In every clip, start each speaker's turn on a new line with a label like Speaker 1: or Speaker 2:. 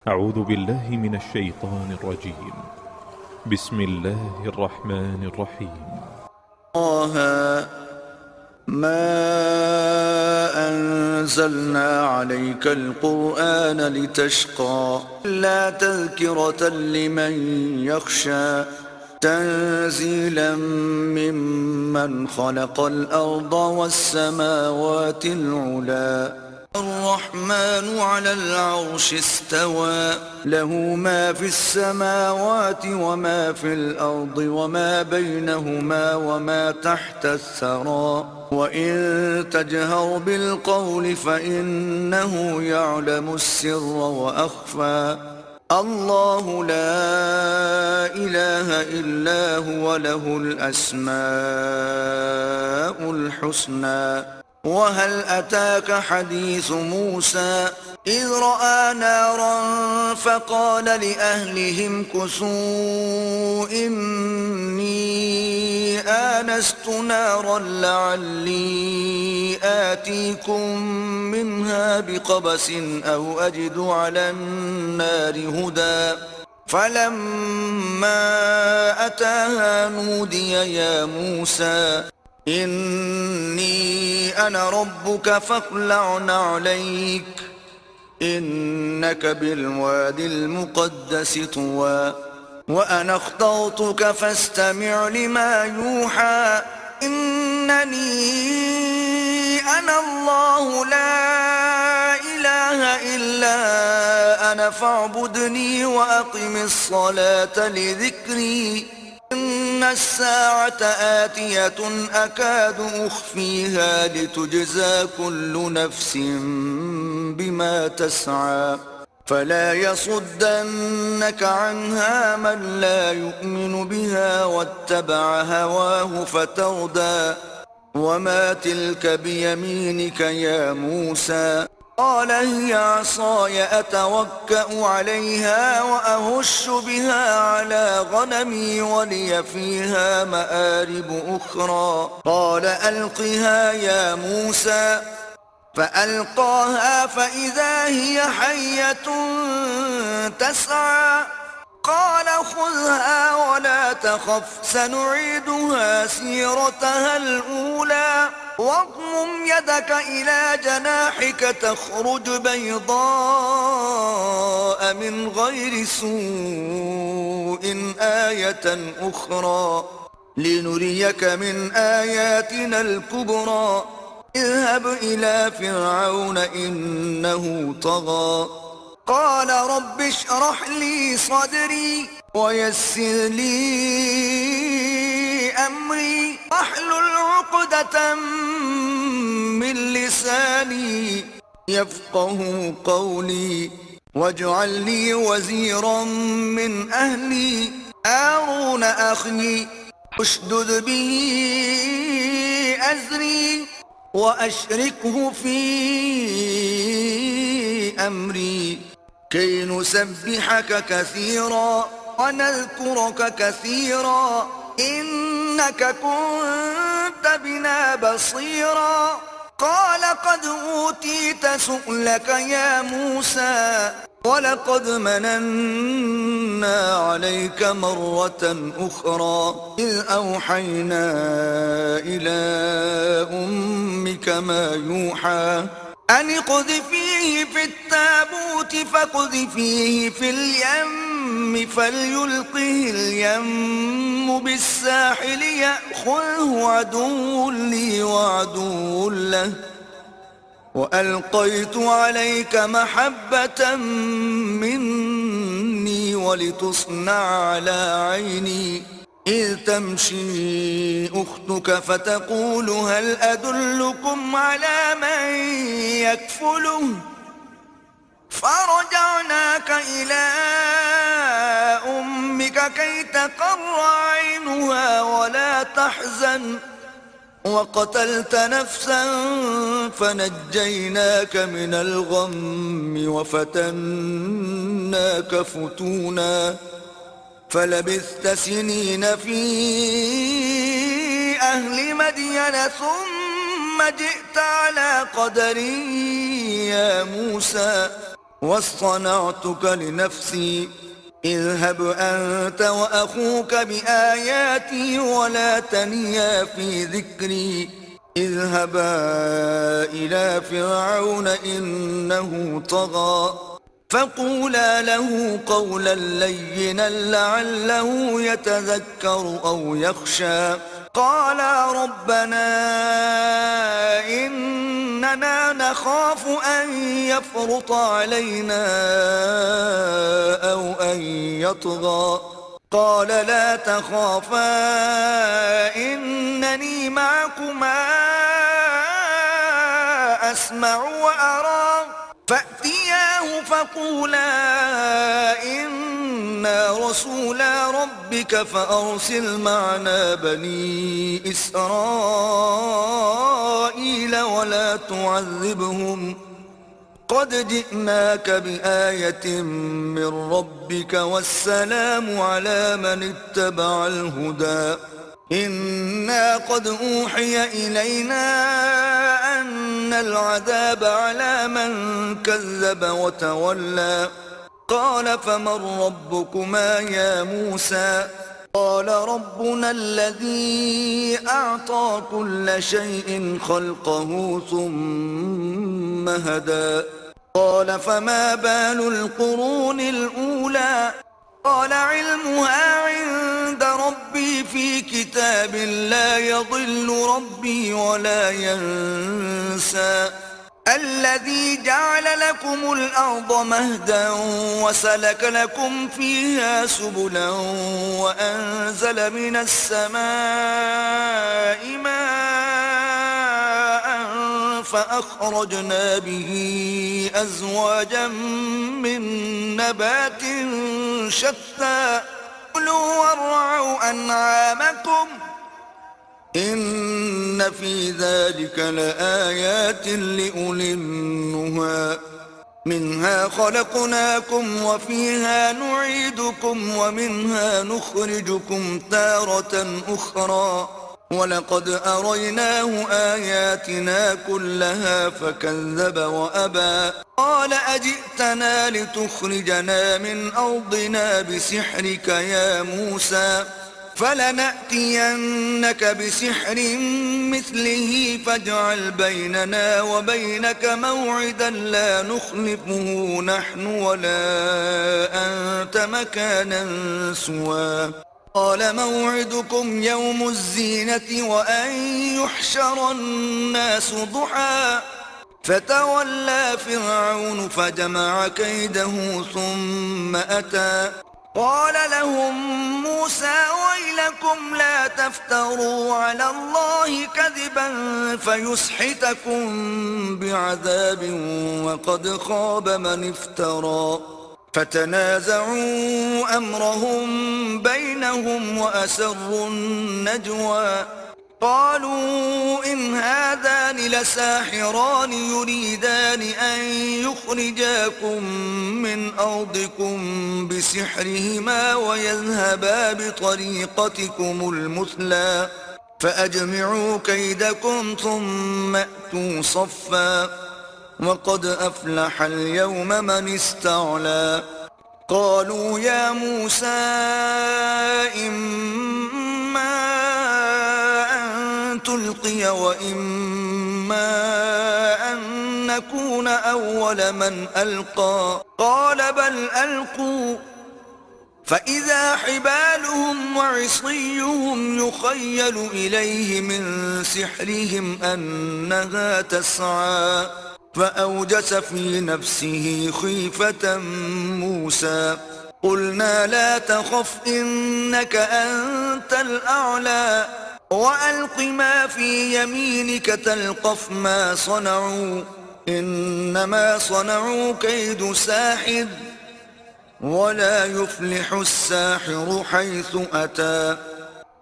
Speaker 1: أعوذ بالله من الشيطان الرجيم. بسم الله الرحمن الرحيم.
Speaker 2: طه ما أنزلنا عليك القرآن لتشقى إلا تذكرة لمن يخشى تنزيلا ممن خلق الأرض والسماوات العلا الرحمن على العرش استوى له ما في السماوات وما في الأرض وما بينهما وما تحت الثرى وإن تجهر بالقول فإنه يعلم السر وأخفى الله لا إله إلا هو له الأسماء الحسنى وهل أتاك حديث موسى إذ رأى نارا فقال لأهلهم كثوا إني آنست نارا لعلي آتيكم منها بقبس أو أجد على النار هدى فلما أتاها نودي يا موسى إني أنا ربك فاخلع نعليك إنك بالوادي المقدس طوى وأنا اخترتك فاستمع لما يوحى إنني أنا الله لا إله إلا أنا فاعبدني وأقم الصلاة لذكري إن الساعة آتية أكاد أخفيها لتجزى كل نفس بما تسعى فلا يصدنك عنها من لا يؤمن بها واتبع هواه فتردى وما تلك بيمينك يا موسى قال هي عصاي أتوكأ عليها وأهش بها على غنمي ولي فيها مآرب أخرى قال ألقها يا موسى فألقاها فإذا هي حية تسعى قال خذها ولا تخف سنعيدها سيرتها الأولى واضمم يدك إلى جناحك تخرج بيضاء من غير سوء آية أخرى لنريك من آياتنا الكبرى اذهب إلى فرعون إنه طغى قال رب اشرح لي صدري ويسر لي أمري واحلل عقدة من لساني يفقه قولي واجعل لي وزيرا من أهلي هارون أخي اشدد به أزري وأشركه في أمري كي نسبحك كثيرا ونذكرك كثيرا إنك كنت بنا بصيرا قال قد أوتيت سؤلك يا موسى ولقد مننا عليك مرة أخرى إذ أوحينا إلى أمك ما يوحى أن اقذفيه في التابوت فاقذفيه في اليم فليلقه اليم بالساحل يأخذه عدو لي وعدو له وألقيت عليك محبة مني ولتصنع على عيني إذ تمشي أختك فتقول هل أدلكم على من يكفله فرجعناك إلى أمك كي تقر عينها ولا تحزن وقتلت نفسا فنجيناك من الغم وفتناك فتونا فلبثت سنين في أهل مدين ثم جئت على قدر يا موسى واصطنعتك لنفسي اذهب أنت وأخوك بآياتي ولا تنيا في ذكري اذهبا إلى فرعون إنه طغى فقولا له قولا لينا لعله يتذكر أو يخشى قالا ربنا إننا نخاف أن يفرط علينا أو أن يطغى قال لا تخافا إنني معكما أسمع وأرى فأتياه فقولا إنا رسولا ربك فأرسل معنا بني إسرائيل ولا تعذبهم قد جئناك بآية من ربك والسلام على من اتبع الهدى إنا قد أوحي إلينا أن العذاب على من كذب وتولى قال فمن ربكما يا موسى قال ربنا الذي أعطى كل شيء خلقه ثم هدى قال فما بال القرون الأولى قال علمها عند ربي في كتاب لا يضل ربي ولا ينسى الذي جعل لكم الأرض مهدا وسلك لكم فيها سبلا وأنزل من السماء ماء فأخرجنا به أزواجا من نبات شتى كلوا وارعوا أنعامكم إن في ذلك لآيات لأولي النهى منها خلقناكم وفيها نعيدكم ومنها نخرجكم تارة أخرى ولقد أريناه آياتنا كلها فكذب وأبى قال أجئتنا لتخرجنا من أرضنا بسحرك يا موسى فلنأتينك بسحر مثله فاجعل بيننا وبينك موعدا لا نخلفه نحن ولا أنت مكانا سوى قال موعدكم يوم الزينة وأن يحشر الناس ضحى فتولى فرعون فجمع كيده ثم أتى قال لهم موسى ويلكم لا تفتروا على الله كذبا فيسحتكم بعذاب وقد خاب من افترى فتنازعوا أمرهم بينهم وأسروا النجوى قالوا إن هذان لساحران يريدان أن يخرجاكم من أرضكم بسحرهما ويذهبا بطريقتكم المثلى فأجمعوا كيدكم ثم أتوا صفا وقد أفلح اليوم من استعلى قالوا يا موسى إما أن تلقي وإما أن نكون أول من ألقى قال بل ألقوا فإذا حبالهم وعصيهم يخيل إليه من سحرهم أنها تسعى فأوجس في نفسه خيفة موسى قلنا لا تخف إنك أنت الأعلى وألق ما في يمينك تلقف ما صنعوا إنما صنعوا كيد ساحر ولا يفلح الساحر حيث أتى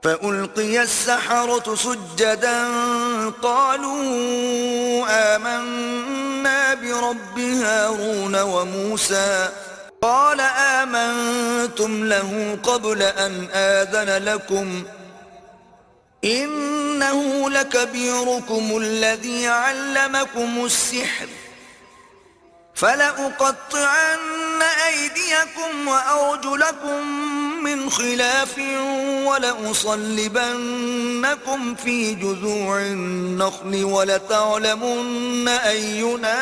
Speaker 2: فألقي السحرة سجدا قالوا آمنا برب هارون وموسى قال آمنتم له قبل أن آذن لكم إنه لكبيركم الذي علمكم السحر فلأقطعن أيديكم وأرجلكم من خلاف ولأصلبنكم في جذوع النخل ولتعلمن أينا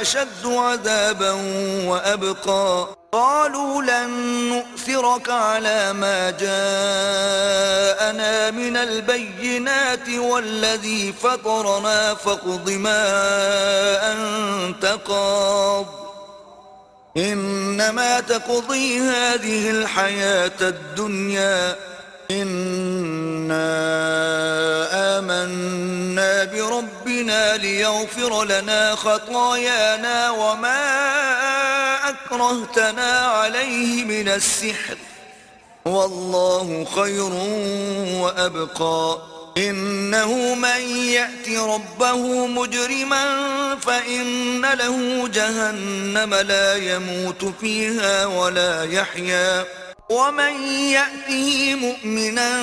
Speaker 2: أشد عذابا وأبقى قالوا لن نؤثرك على ما جاءنا من البينات والذي فطرنا فاقض ما أنت قاض إنما تقضي هذه الحياة الدنيا إنا آمنا بربنا ليغفر لنا خطايانا وما أكرهتنا عليه من السحر والله خير وأبقى إنه من يأت ربه مجرما فإن له جهنم لا يموت فيها ولا يحيا ومن يأته مؤمنا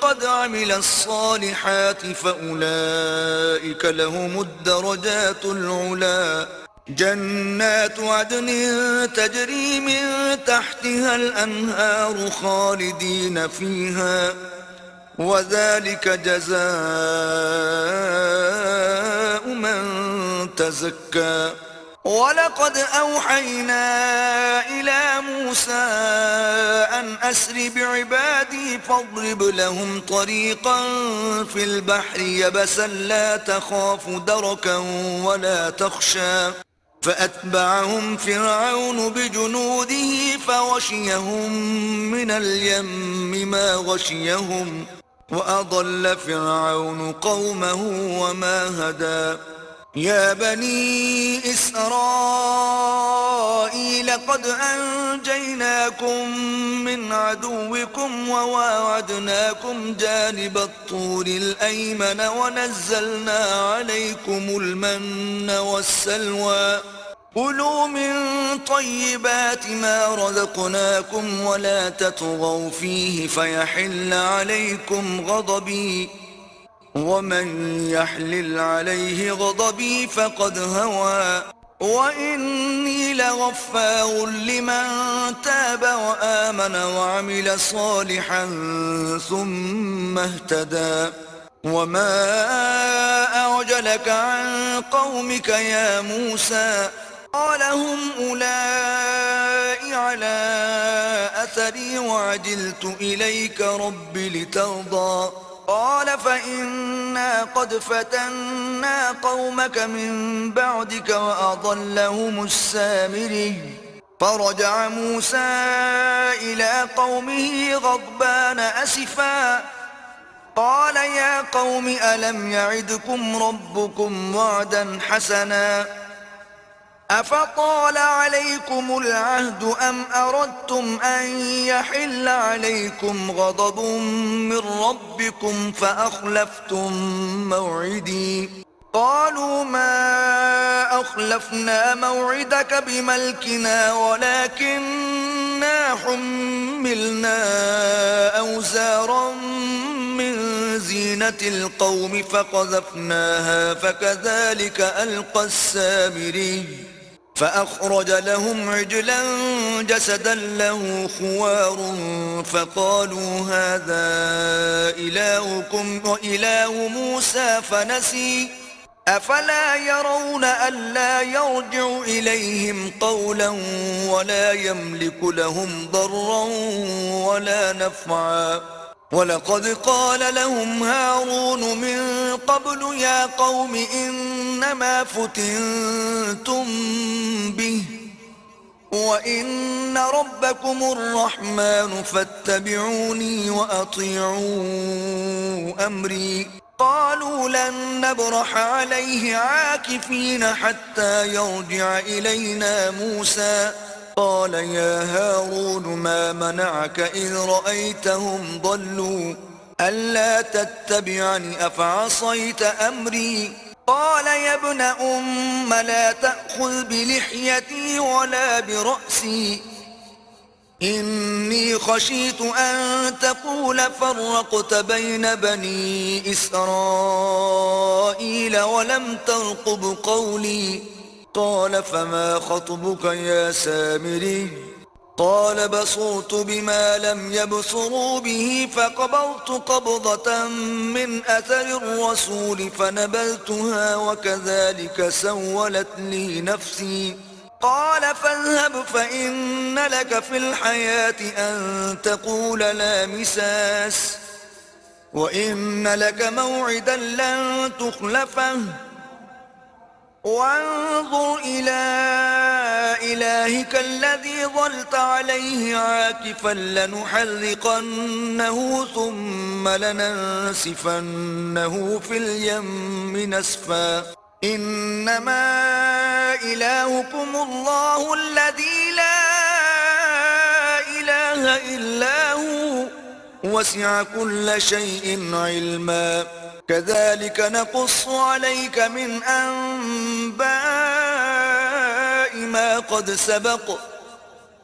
Speaker 2: قد عمل الصالحات فأولئك لهم الدرجات العلا جنات عدن تجري من تحتها الأنهار خالدين فيها وذلك جزاء من تزكى ولقد أوحينا إلى موسى أن أسر بعبادي فاضرب لهم طريقا في البحر يبسا لا تخاف دركا ولا تخشى فأتبعهم فرعون بجنوده فغشيهم من اليم ما غشيهم وأضل فرعون قومه وما هدى يا بني إسرائيل قد أنجيناكم من عدوكم وواعدناكم جانب الطور الأيمن ونزلنا عليكم المن والسلوى كلوا من طيبات ما رزقناكم ولا تطغوا فيه فيحل عليكم غضبي ومن يحلل عليه غضبي فقد هوى وإني لغفار لمن تاب وآمن وعمل صالحا ثم اهتدى وما أعجلك عن قومك يا موسى قال هم أولئك على أثري وعجلت إليك رب لترضى قال فإنا قد فتنا قومك من بعدك وأضلهم السامري فرجع موسى إلى قومه غضبان أسفا قال يا قوم ألم يعدكم ربكم وعدا حسنا أفطال عليكم العهد أم أردتم أن يحل عليكم غضب من ربكم فأخلفتم موعدي قالوا ما أخلفنا موعدك بملكنا ولكننا حملنا أوزارا من زينة القوم فقذفناها فكذلك ألقى السامري فأخرج لهم عجلا جسدا له خوار فقالوا هذا إلهكم وإله موسى فنسي أفلا يرون ألا يرجع إليهم قولا ولا يملك لهم ضرا ولا نفعا ولقد قال لهم هارون من قبل يا قوم إنما فتنتم به وإن ربكم الرحمن فاتبعوني وأطيعوا أمري قالوا لن نبرح عليه عاكفين حتى يرجع إلينا موسى قال يا هارون ما منعك إذ رأيتهم ضلوا ألا تتبعني أفعصيت أمري قال يا ابن أم لا تأخذ بلحيتي ولا برأسي إني خشيت أن تقول فرقت بين بني إسرائيل ولم ترقب قولي قال فما خطبك يا سامري قال بصرت بما لم يبصروا به فقبضت قبضة من أثر الرسول فنبذتها وكذلك سولت لي نفسي قال فاذهب فإن لك في الحياة أن تقول لا مساس وإن لك موعدا لن تخلفه وانظر إلى إلهك الذي ظلت عليه عاكفا لنحرقنه ثم لننسفنه في اليم نسفا إنما إلهكم الله الذي لا إله إلا هو وسع كل شيء علما كذلك نقص عليك من أنباء ما قد سبق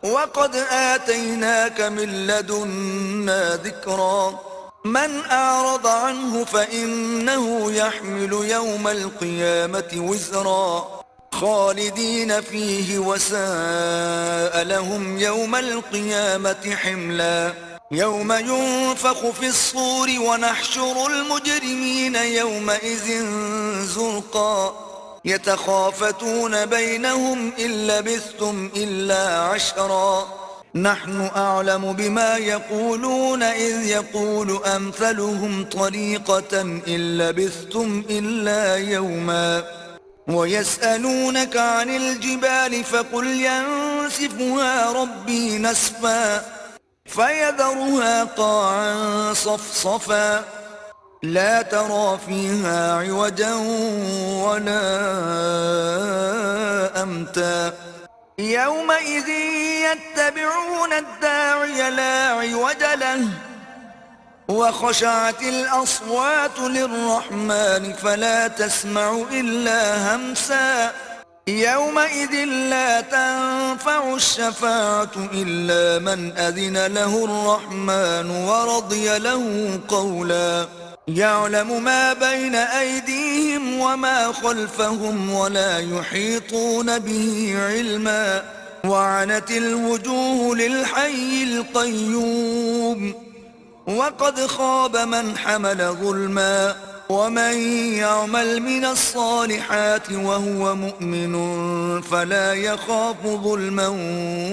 Speaker 2: وقد آتيناك من لدنا ذكرا من أعرض عنه فإنه يحمل يوم القيامة وزرا خالدين فيه وساء لهم يوم القيامة حملا يوم ينفخ في الصور ونحشر المجرمين يومئذ زرقا يتخافتون بينهم إن لبثتم إلا عشرا نحن أعلم بما يقولون إذ يقول أمثلهم طريقة إن لبثتم إلا يوما ويسألونك عن الجبال فقل ينسفها ربي نسفا فيذرها قاعا صفصفا لا ترى فيها عوجا ولا أمتا يومئذ يتبعون الداعي لا عوج له وخشعت الأصوات للرحمن فلا تسمع إلا همسا يومئذ لا تنفع الشفاعة إلا من أذن له الرحمن ورضي له قولا يعلم ما بين أيديهم وما خلفهم ولا يحيطون به علما وعنت الوجوه للحي القيوم وقد خاب من حمل ظلما ومن يعمل من الصالحات وهو مؤمن فلا يخاف ظلما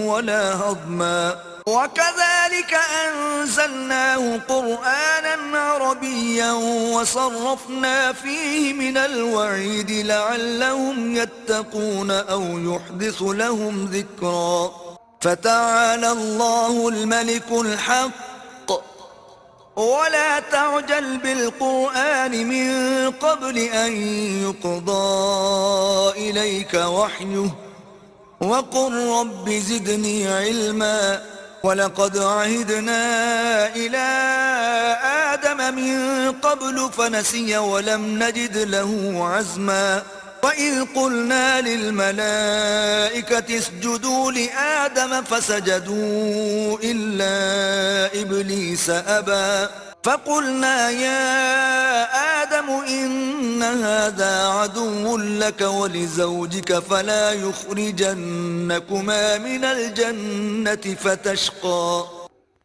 Speaker 2: ولا هضما وكذلك أنزلناه قرآنا عربيا وصرفنا فيه من الوعيد لعلهم يتقون أو يحدث لهم ذكرا فتعالى الله الملك الحق ولا تعجل بالقرآن من قبل أن يقضى إليك وحيه وقل رب زدني علما ولقد عهدنا إلى آدم من قبل فنسي ولم نجد له عزما وإذ قلنا للملائكة اسجدوا لآدم فسجدوا إلا إبليس أبى فقلنا يا آدم إن هذا عدو لك ولزوجك فلا يخرجنكما من الجنة فتشقى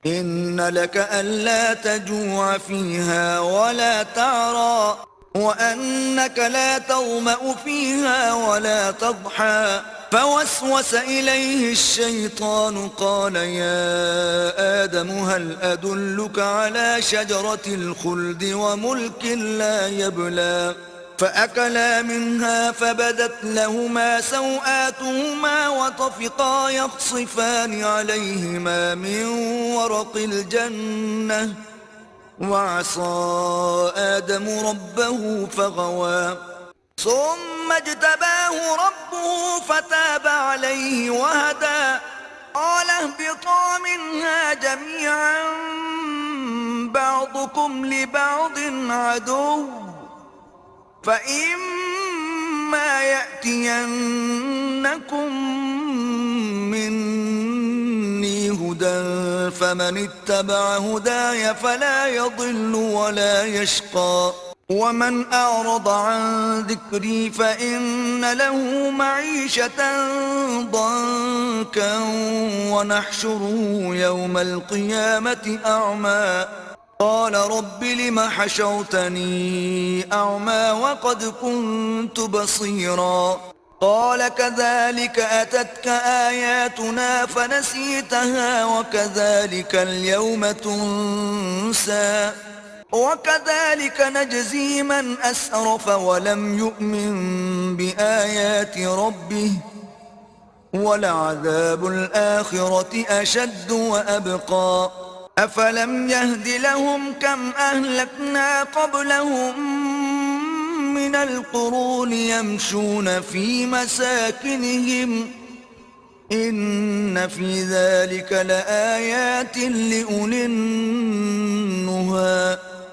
Speaker 2: إن لك ألا تجوع فيها ولا تعرى وأنك لا تظمأ فيها ولا تضحى فوسوس إليه الشيطان قال يا آدم هل أدلك على شجرة الخلد وملك لا يبلى فأكلا منها فبدت لهما سوآتهما وطفقا يخصفان عليهما من ورق الجنة وعصى آدم ربه فغوى ثم اجتباه ربه فتاب عليه وهدى قال اهبطا منها جميعا بعضكم لبعض عدو فإما يأتينكم مني هدى فمن اتبع هداي فلا يضل ولا يشقى ومن أعرض عن ذكري فإن له معيشة ضنكا ونحشره يوم القيامة أعمى قال رب لم حشرتني أعمى وقد كنت بصيرا قال كذلك أتتك آياتنا فنسيتها وكذلك اليوم تنسى وكذلك نجزي من أسرف ولم يؤمن بآيات ربه ولعذاب الآخرة أشد وأبقى أفلم يهد لهم كم أهلكنا قبلهم من القرون يمشون في مساكنهم إن في ذلك لآيات لأولي النهى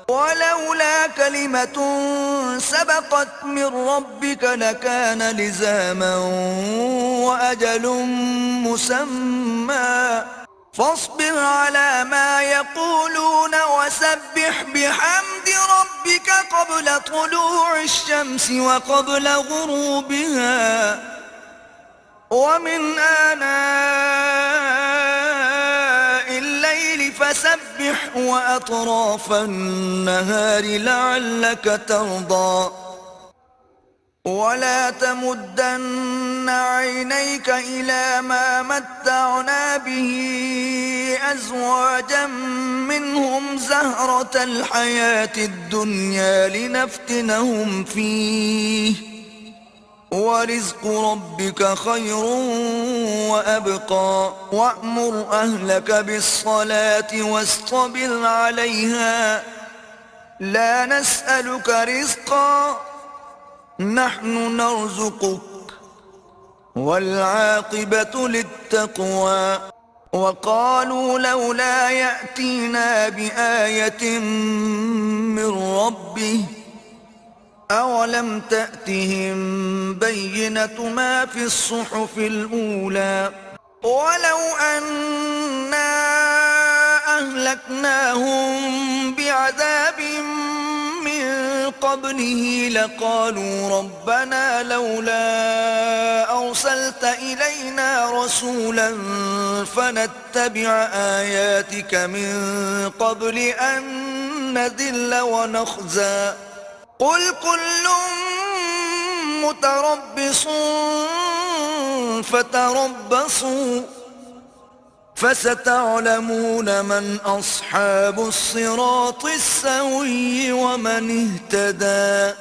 Speaker 2: ولولا كلمة سبقت من ربك لكان لزاما وأجل مسمى فاصبر على ما يقولون وسبح بحمد ربك قبل طلوع الشمس وقبل غروبها ومن آناء الليل فسبح وأطراف النهار لعلك ترضى ولا تمدن عينيك إلى ما متعنا به أزواجا منهم زهرة الحياة الدنيا لنفتنهم فيه ورزق ربك خير وأبقى وأمر أهلك بالصلاة واصطبر عليها لا نسألك رزقا نحن نرزقك والعاقبة للتقوى وقالوا لولا يأتينا بآية من ربه أولم تأتهم بينة ما في الصحف الأولى ولو أنا أهلكناهم بعذاب من قبله لقالوا ربنا لولا أرسلت إلينا رسولا فنتبع آياتك من قبل أن نذل ونخزى قل كل متربص فتربصوا فستعلمون من أصحاب الصراط السوي ومن اهتدى